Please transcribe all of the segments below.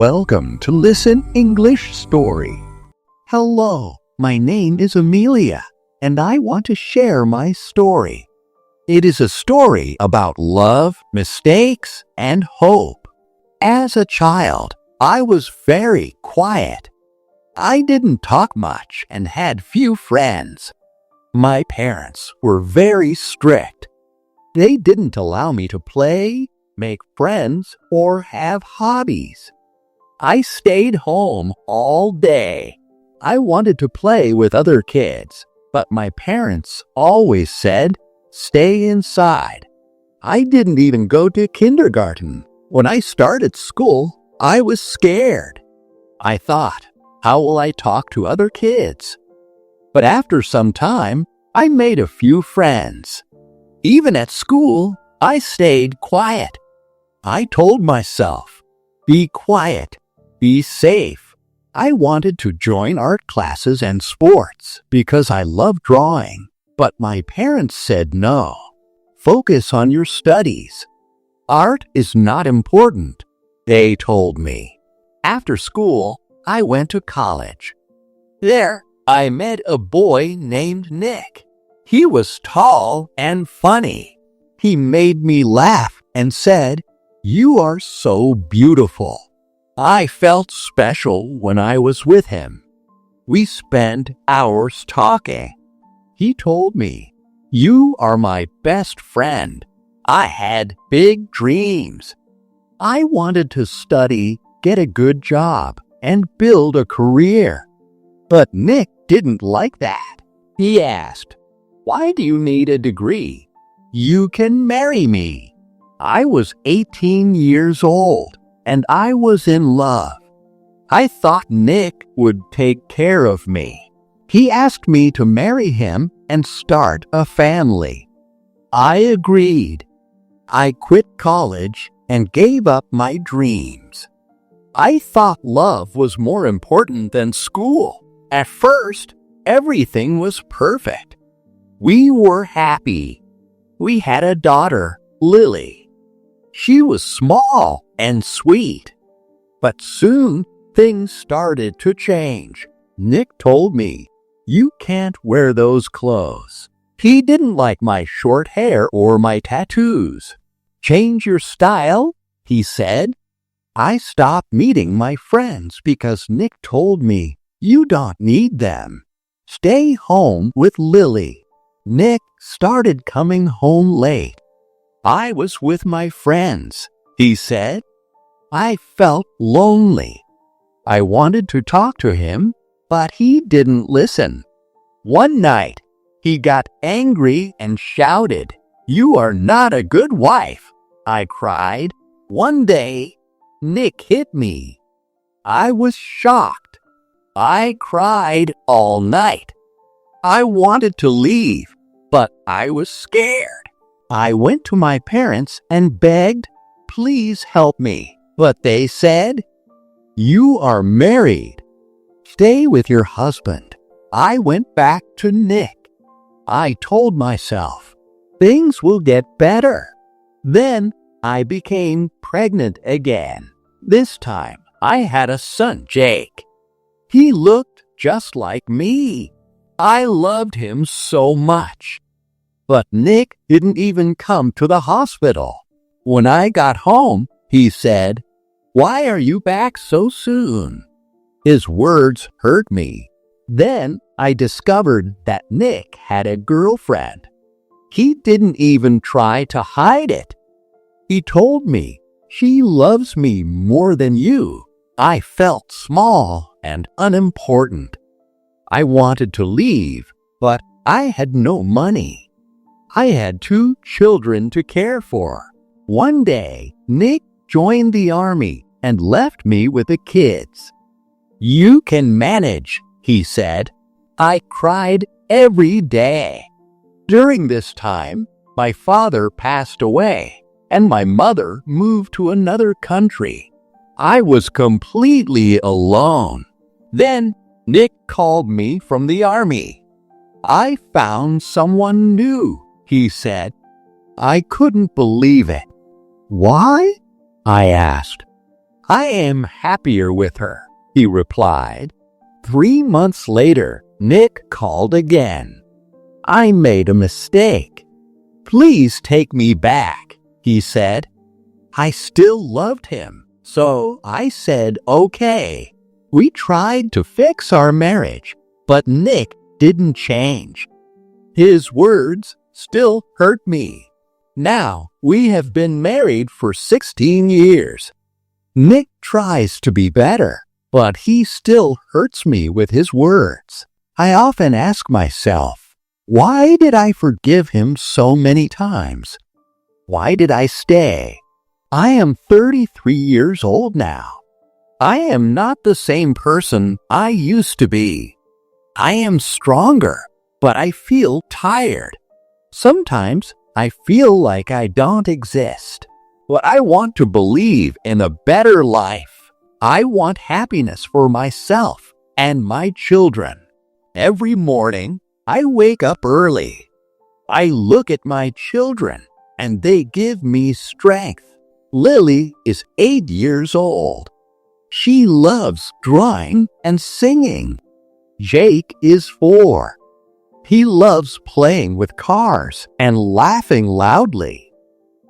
Welcome to Listen English Story. Hello, my name is Amelia, and I want to share my story. It is a story about love, mistakes, and hope. As a child, I was very quiet. I didn't talk much and had few friends. My parents were very strict. They didn't allow me to play, make friends, or have hobbies. I stayed home all day. I wanted to play with other kids, but my parents always said, "Stay inside." I didn't even go to kindergarten. When I started school, I was scared. I thought, how will I talk to other kids? But after some time, I made a few friends. Even at school, I stayed quiet. I told myself, be quiet. Be safe. I wanted to join art classes and sports because I love drawing, but my parents said no. Focus on your studies. Art is not important, they told me. After school, I went to college. There, I met a boy named Nick. He was tall and funny. He made me laugh and said, "You are so beautiful." I felt special when I was with him. We spent hours talking. He told me, "You are my best friend." I had big dreams. I wanted to study, get a good job, and build a career. But Nick didn't like that. He asked, "Why do you need a degree? You can marry me." I was 18 years old. And I was in love. I thought Nick would take care of me. He asked me to marry him and start a family. I agreed. I quit college and gave up my dreams. I thought love was more important than school. At first, everything was perfect. We were happy. We had a daughter, Lily. She was small and sweet. But soon, things started to change. Nick told me, "You can't wear those clothes." He didn't like my short hair or my tattoos. "Change your style," he said. I stopped meeting my friends because Nick told me, "You don't need them. Stay home with Lily." Nick started coming home late. I was with my friends, he said. I felt lonely. I wanted to talk to him, but he didn't listen. One night, he got angry and shouted, "You are not a good wife," I cried. One day, Nick hit me. I was shocked. I cried all night. I wanted to leave, but I was scared. I went to my parents and begged, "Please help me." But they said, "You are married. Stay with your husband." I went back to Nick. I told myself, things will get better. Then I became pregnant again. This time I had a son, Jake. He looked just like me. I loved him so much. But Nick didn't even come to the hospital. When I got home, he said, "Why are you back so soon?" His words hurt me. Then I discovered that Nick had a girlfriend. He didn't even try to hide it. He told me, "She loves me more than you." I felt small and unimportant. I wanted to leave, but I had no money. I had 2 children to care for. One day, Nick joined the army and left me with the kids. "You can manage," he said. I cried every day. During this time, my father passed away, and my mother moved to another country. I was completely alone. Then Nick called me from the army. "I found someone new," he said. I couldn't believe it. "Why?" I asked. I am happier with her, he replied. 3 months later, Nick called again. I made a mistake. Please take me back, he said. I still loved him, so I said okay. We tried to fix our marriage, but Nick didn't change. His words still hurt me. Now we have been married for 16 years. Nick tries to be better, but he still hurts me with his words. I often ask myself, why did I forgive him so many times? Why did I stay? I am 33 years old now. I am not the same person I used to be. I am stronger, but I feel tired. Sometimes I feel like I don't exist. But I want to believe in a better life. I want happiness for myself and my children. Every morning, I wake up early. I look at my children, and they give me strength. Lily is 8 years old. She loves drawing and singing. Jake is 4. He loves playing with cars and laughing loudly.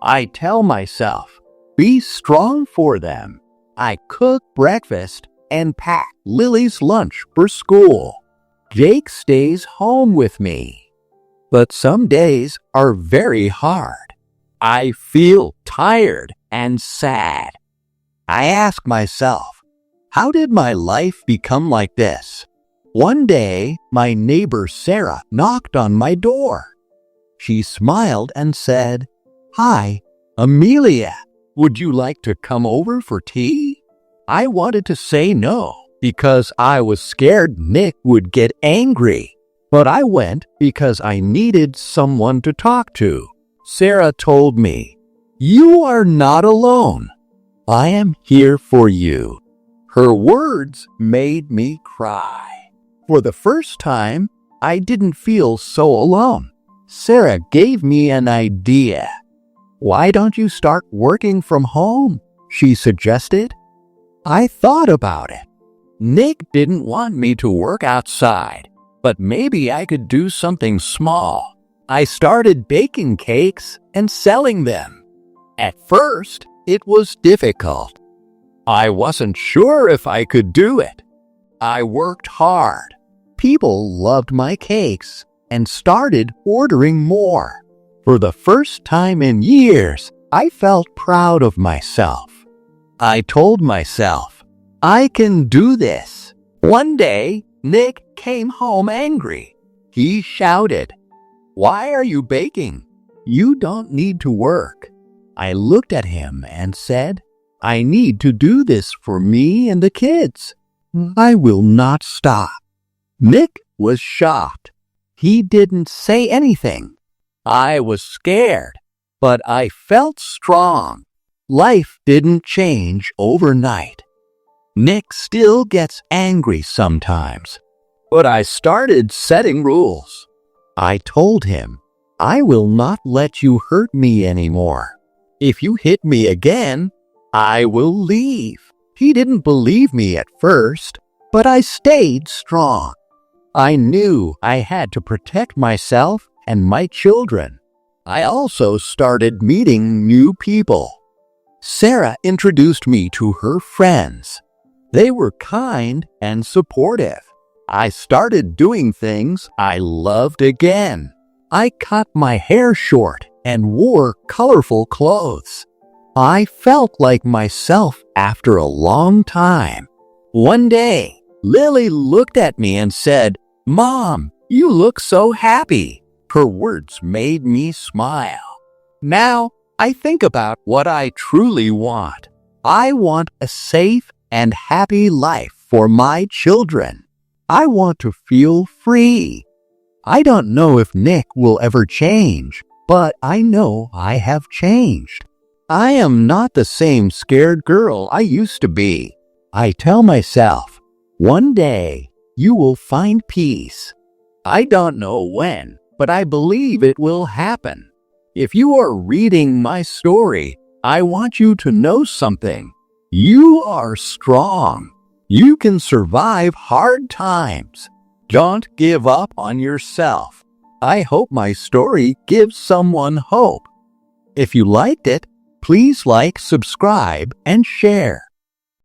I tell myself, be strong for them. I cook breakfast and pack Lily's lunch for school. Jake stays home with me. But some days are very hard. I feel tired and sad. I ask myself, how did my life become like this? One day, my neighbor Sarah knocked on my door. She smiled and said, "Hi, Amelia, would you like to come over for tea?" I wanted to say no because I was scared Nick would get angry, but I went because I needed someone to talk to. Sarah told me, "You are not alone. I am here for you." Her words made me cry. For the first time, I didn't feel so alone. Sarah gave me an idea. "Why don't you start working from home?" she suggested. I thought about it. Nick didn't want me to work outside, but maybe I could do something small. I started baking cakes and selling them. At first, it was difficult. I wasn't sure if I could do it. I worked hard. People loved my cakes and started ordering more. For the first time in years, I felt proud of myself. I told myself, I can do this. One day, Nick came home angry. He shouted, "Why are you baking? You don't need to work." I looked at him and said, "I need to do this for me and the kids. I will not stop." Nick was shocked. He didn't say anything. I was scared, but I felt strong. Life didn't change overnight. Nick still gets angry sometimes, but I started setting rules. I told him, "I will not let you hurt me anymore. If you hit me again, I will leave." He didn't believe me at first, but I stayed strong. I knew I had to protect myself and my children. I also started meeting new people. Sarah introduced me to her friends. They were kind and supportive. I started doing things I loved again. I cut my hair short and wore colorful clothes. I felt like myself after a long time. One day, Lily looked at me and said, "Mom, you look so happy." Her words made me smile. Now, I think about what I truly want. I want a safe and happy life for my children. I want to feel free. I don't know if Nick will ever change, but I know I have changed. I am not the same scared girl I used to be. I tell myself, one day you will find peace. I don't know when, but I believe it will happen. If you are reading my story, I want you to know something. You are strong. You can survive hard times. Don't give up on yourself. I hope my story gives someone hope. If you liked it, please like, subscribe, and share.